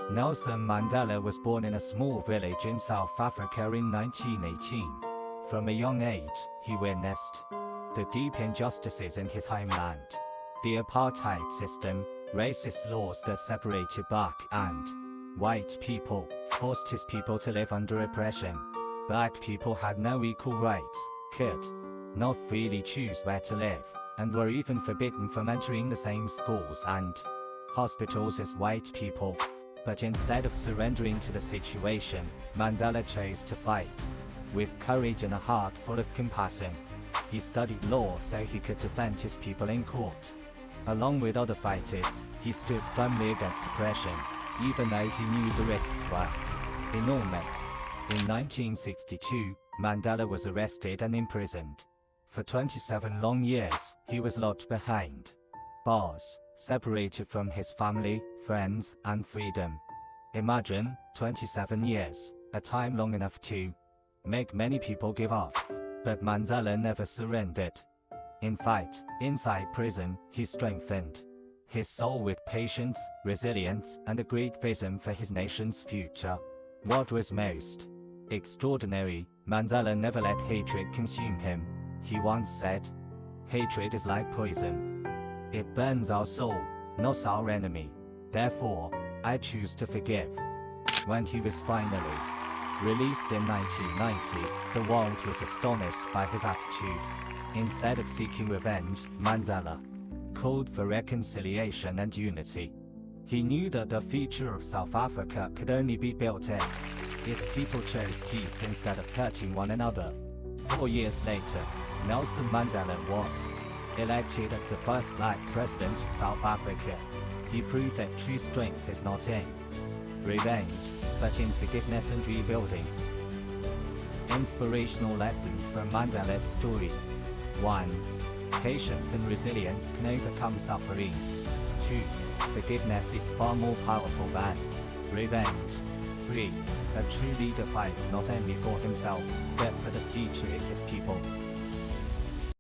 Nelson Mandela was born in a small village in South Africa in 1918. From a young age, he witnessed the deep injustices in his homeland. The apartheid system, racist laws that separated black and white people, forced his people to live under oppression. Black people had no equal rights, could not freely choose where to live, and were even forbidden from entering the same schools and hospitals as white people. But instead of surrendering to the situation, Mandela chose to fight. With courage and a heart full of compassion, he studied law so he could defend his people in court. Along with other fighters, he stood firmly against oppression, even though he knew the risks were enormous. In 1962, Mandela was arrested and imprisoned. For 27 long years, he was locked behind bars, separated from his family, friends, and freedom. Imagine, 27 years, a time long enough to make many people give up. But Mandela never surrendered. In fact, inside prison, he strengthened his soul with patience, resilience, and a great vision for his nation's future. What was most extraordinary, Mandela never let hatred consume him. He once said, "Hatred is like poison. It burns our soul, not our enemy. Therefore, I choose to forgive." When he was finally released in 1990, the world was astonished by his attitude. Instead of seeking revenge, Mandela called for reconciliation and unity. He knew that the future of South Africa could only be built if its people chose peace instead of hurting one another. 4 years later, Nelson Mandela was elected as the first black president of South Africa. He proved that true strength is not in revenge, but in forgiveness and rebuilding. Inspirational lessons from Mandela's story. 1. Patience and resilience can overcome suffering. 2. Forgiveness is far more powerful than revenge. 3. A true leader fights not only for himself, but for the future of his people.